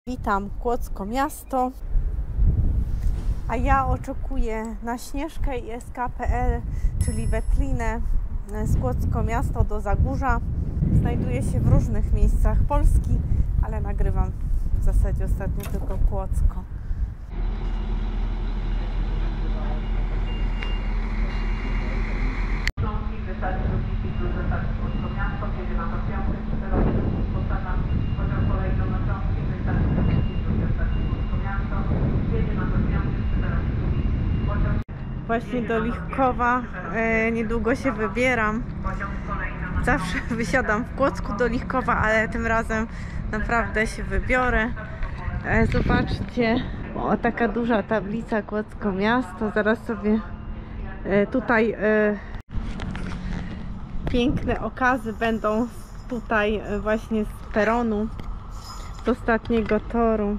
Witam Kłodzko miasto, a ja oczekuję na Śnieżkę i SK.pl, czyli wetlinę z Kłodzko miasto do Zagórza. Znajduję się w różnych miejscach Polski, ale nagrywam w zasadzie ostatnio tylko Kłodzko. Właśnie do Lichkowa niedługo się wybieram. Zawsze wysiadam w Kłodzku do Lichkowa, ale tym razem naprawdę się wybiorę. Zobaczcie, taka duża tablica Kłodzko miasto. Zaraz sobie tutaj piękne okazy będą tutaj właśnie z peronu, z ostatniego toru.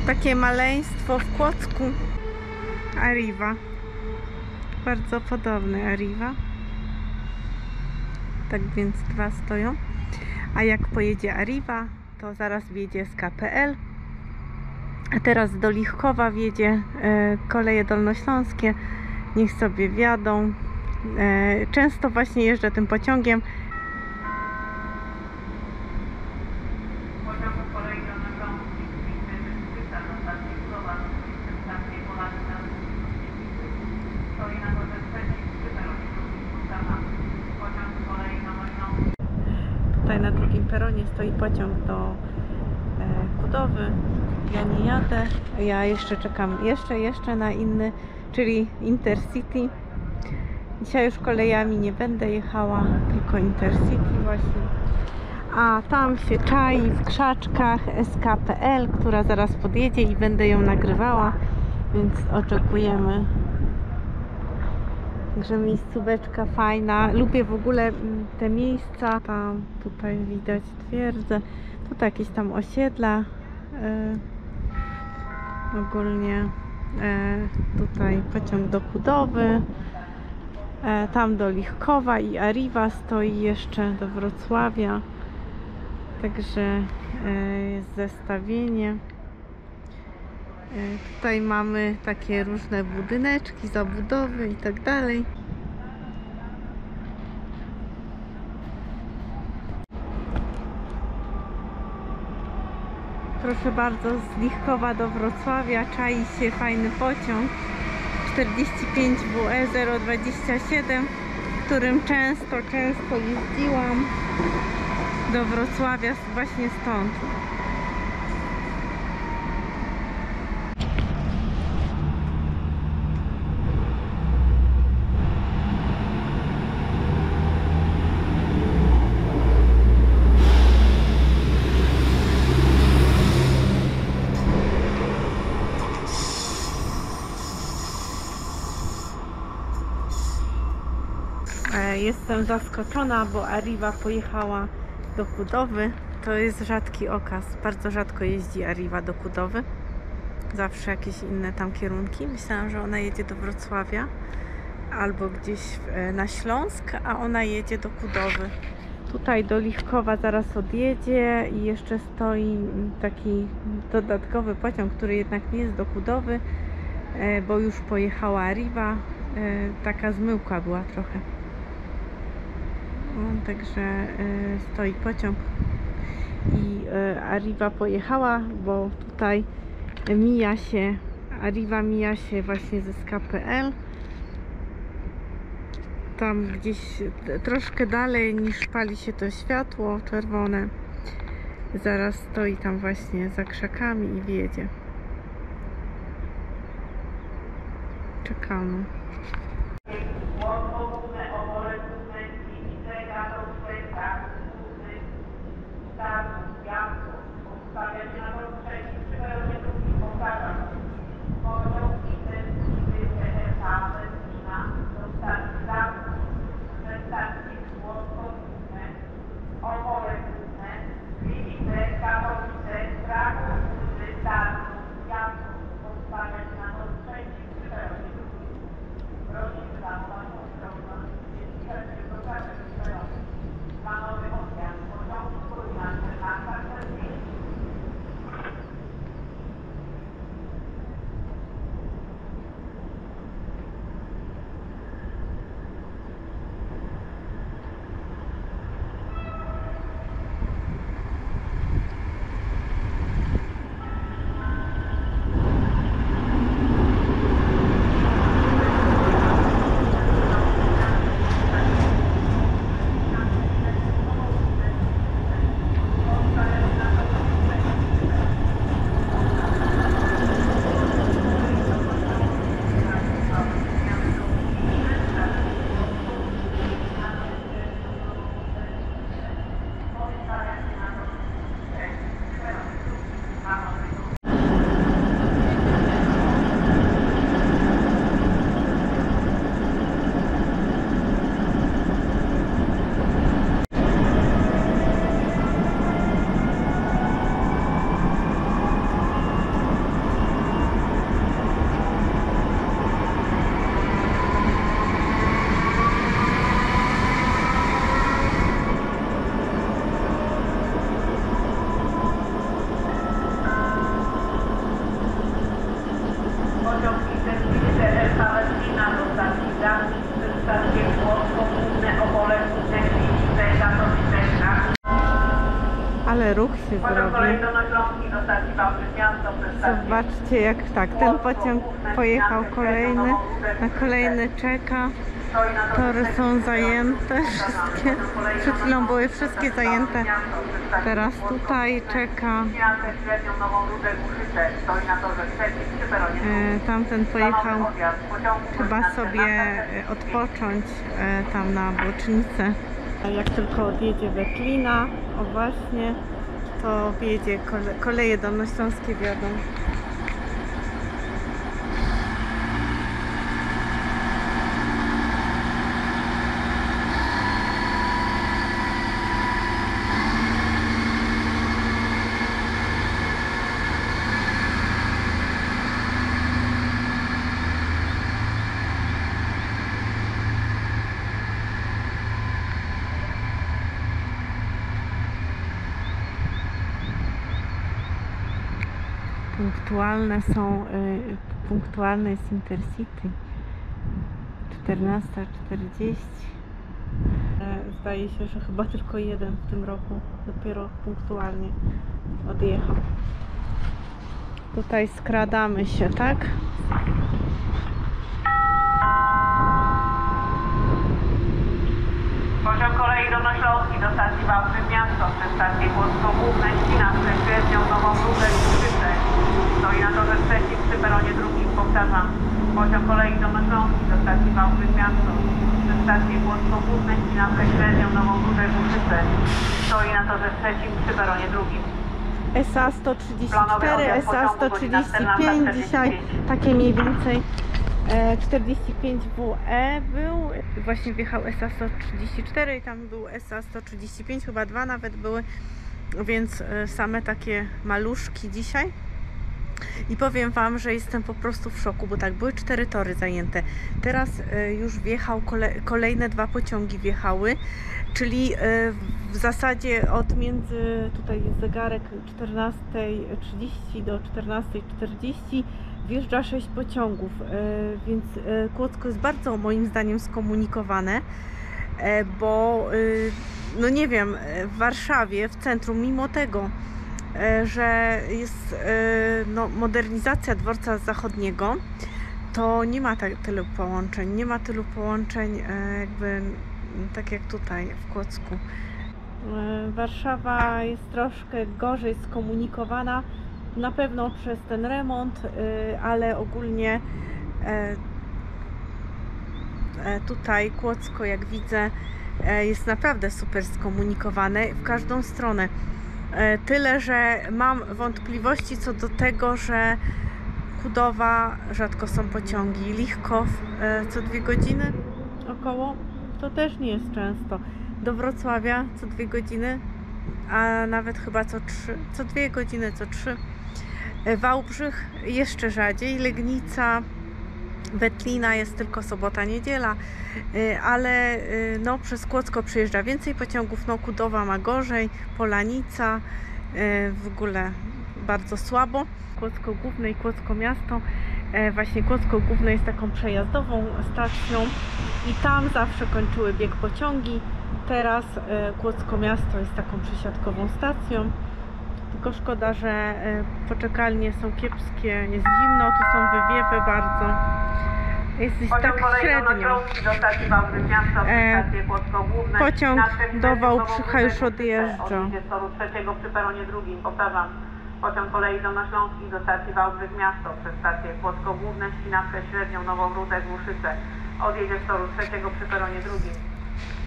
Takie maleństwo w Kłodzku. Arriva. Bardzo podobny Arriva. Tak więc dwa stoją. A jak pojedzie Arriva, to zaraz wjedzie SK.pl. A teraz do Lichkowa wjedzie koleje dolnośląskie. Niech sobie wjadą. Często właśnie jeżdżę tym pociągiem. Tutaj na drugim peronie stoi pociąg do Kudowy. Ja nie jadę. Ja jeszcze czekam jeszcze na inny, czyli Intercity. Dzisiaj już kolejami nie będę jechała, tylko Intercity właśnie. A tam się czai w krzaczkach SK.pl, która zaraz podjedzie i będę ją nagrywała, więc oczekujemy. Także miejscóweczka fajna. Lubię w ogóle te miejsca. Tam tutaj widać twierdzę. Tutaj jakieś tam osiedla. Ogólnie tutaj pociąg do Kudowy. Tam do Lichkowa i Arriva stoi jeszcze do Wrocławia. Także jest zestawienie. Tutaj mamy takie różne budyneczki, zabudowy i tak dalej. Proszę bardzo, z Lichkowa do Wrocławia czai się fajny pociąg 45 WE 027, którym często jeździłam do Wrocławia właśnie stąd. Jestem zaskoczona, bo Arriva pojechała do Kudowy. To jest rzadki okaz. Bardzo rzadko jeździ Arriva do Kudowy. Zawsze jakieś inne tam kierunki. Myślałam, że ona jedzie do Wrocławia albo gdzieś na Śląsk, a ona jedzie do Kudowy. Tutaj do Lichkowa zaraz odjedzie i jeszcze stoi taki dodatkowy pociąg, który jednak nie jest do Kudowy, bo już pojechała Arriva. Taka zmyłka była trochę. Także stoi pociąg i Arriva pojechała, bo tutaj Arriva mija się właśnie ze SK.pl. Tam gdzieś troszkę dalej niż pali się to światło czerwone. Zaraz stoi tam właśnie za krzakami i wjedzie. Czekamy. Ale ruch się zrobił. Zobaczcie, jak tak, ten pociąg pojechał kolejny, na kolejny czeka. Tory są zajęte wszystkie. Przed chwilą były wszystkie zajęte. Teraz tutaj czeka. Tamten pojechał chyba sobie odpocząć tam na bocznicę. Jak tylko odjedzie Wetlina, o właśnie, to wjedzie, koleje dolnośląskie wiodą. Punktualne jest Intercity 14:40. Zdaje się, że chyba tylko jeden w tym roku dopiero punktualnie odjechał. Tutaj skradamy się, tak? Pociąg kolei dolnośląski do stacji Wałbrzych Miasto przez stację Kłodzko Główne, Ścinawce, Średnią, Nową Rudę i Krzyże. Stoi na torze trzecim przy peronie drugim, powtarzam. Pociąg kolei dolnośląski do stacji Wałbrzych Miasto przez stację Kłodzko Główne, Ścinawce, Średnią, Nową Rudę i Krzyże. Stoi na torze trzecim przy peronie drugim. SA 134, SA 135 dzisiaj, takie mniej więcej 45 WE był, właśnie wjechał SA 134 i tam był SA 135, chyba dwa nawet były, więc same takie maluszki dzisiaj. I powiem Wam, że jestem po prostu w szoku, bo tak, były 4 tory zajęte. Teraz już wjechał, kolejne 2 pociągi wjechały, czyli w zasadzie od między, tutaj jest zegarek 14:30 do 14:40 wjeżdża 6 pociągów, więc Kłodzko jest bardzo moim zdaniem skomunikowane, bo no nie wiem, w Warszawie, w centrum, mimo tego, że jest no, modernizacja dworca zachodniego, to nie ma tylu połączeń, jakby tak jak tutaj w Kłodzku. Warszawa jest troszkę gorzej skomunikowana, na pewno przez ten remont, ale ogólnie tutaj Kłodzko, jak widzę, jest naprawdę super skomunikowane w każdą stronę. Tyle, że mam wątpliwości co do tego, że Kudowa rzadko są pociągi. Lichków co 2 godziny około, to też nie jest często. Do Wrocławia co 2 godziny, a nawet chyba co 3, co 2 godziny, co 3. Wałbrzych jeszcze rzadziej, Legnica, Wetlina jest tylko sobota, niedziela, ale no, przez Kłodzko przyjeżdża więcej pociągów, no Kudowa ma gorzej, Polanica w ogóle bardzo słabo. Kłodzko Główne i Kłodzko Miasto, właśnie Kłodzko Główne jest taką przejazdową stacją i tam zawsze kończyły bieg pociągi. Teraz Kłodzko Miasto jest taką przesiadkową stacją. Tylko szkoda, że poczekalnie są kiepskie, jest zimno, tu są wywiewy bardzo. Jest tak średnio. Pociąg do Wałbrzycha już odjeżdża. Przy peronie drugim, powtarzam. Pociąg kolei dolnośląski do stacji Wałbrzych Miasto przez stację Kłodzko Główne, Ścinawkę, Średnią, Nową Rudę, Głuszyce. Odjedzie z toru trzeciego przy peronie drugim.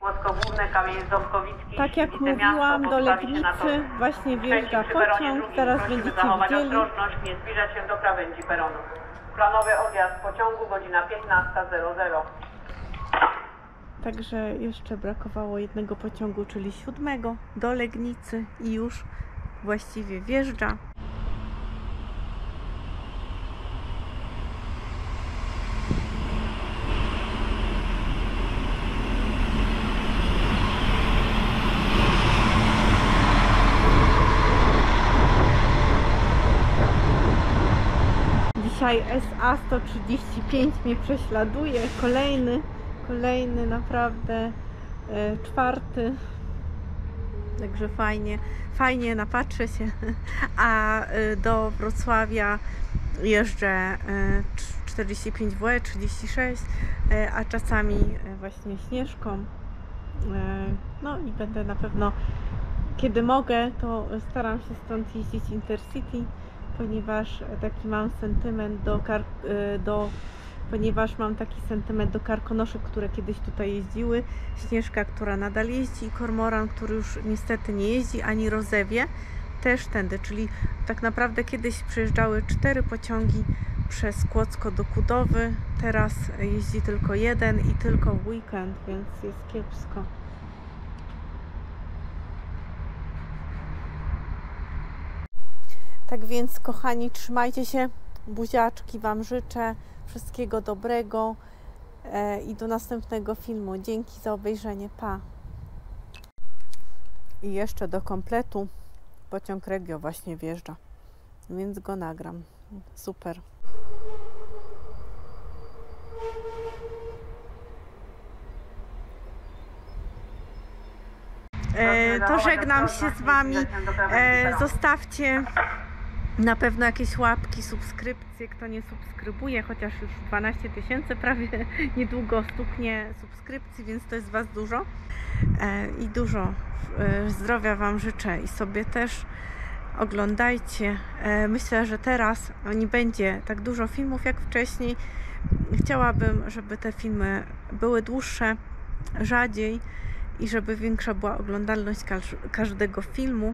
Kłodzko Główne, Kamieniec-Dąbkowicki. Tak jak mówiłam, do Legnicy właśnie wjeżdża pociąg, teraz będziecie widzieli. Nie zbliżać się do krawędzi peronu. Planowy odjazd pociągu godzina 15:00. Także jeszcze brakowało jednego pociągu, czyli 7 do Legnicy i już właściwie wjeżdża. Dzisiaj SA 135 mnie prześladuje, kolejny naprawdę 4. Także fajnie, napatrzę się. A do Wrocławia jeżdżę 45W, 36, a czasami właśnie Śnieżką. No i będę na pewno, kiedy mogę, to staram się stąd jeździć Intercity, ponieważ taki mam sentyment ponieważ mam taki sentyment do karkonoszek, które kiedyś tutaj jeździły, Śnieżka, która nadal jeździ, i Kormoran, który już niestety nie jeździ, ani Rozewie też tędy, czyli tak naprawdę kiedyś przejeżdżały 4 pociągi przez Kłodzko do Kudowy, teraz jeździ tylko jeden i tylko w weekend, więc jest kiepsko. Tak więc, kochani, trzymajcie się, buziaczki Wam życzę, wszystkiego dobrego i do następnego filmu. Dzięki za obejrzenie, pa! I jeszcze do kompletu pociąg Regio właśnie wjeżdża, więc go nagram. Super. To żegnam się z Wami. Zostawcie na pewno jakieś łapki, subskrypcje, kto nie subskrybuje, chociaż już 12 000 prawie niedługo stuknie subskrypcji, więc to jest Was dużo. I dużo zdrowia Wam życzę i sobie też. Oglądajcie. Myślę, że teraz nie będzie tak dużo filmów jak wcześniej. Chciałabym, żeby te filmy były dłuższe, rzadziej i żeby większa była oglądalność każdego filmu.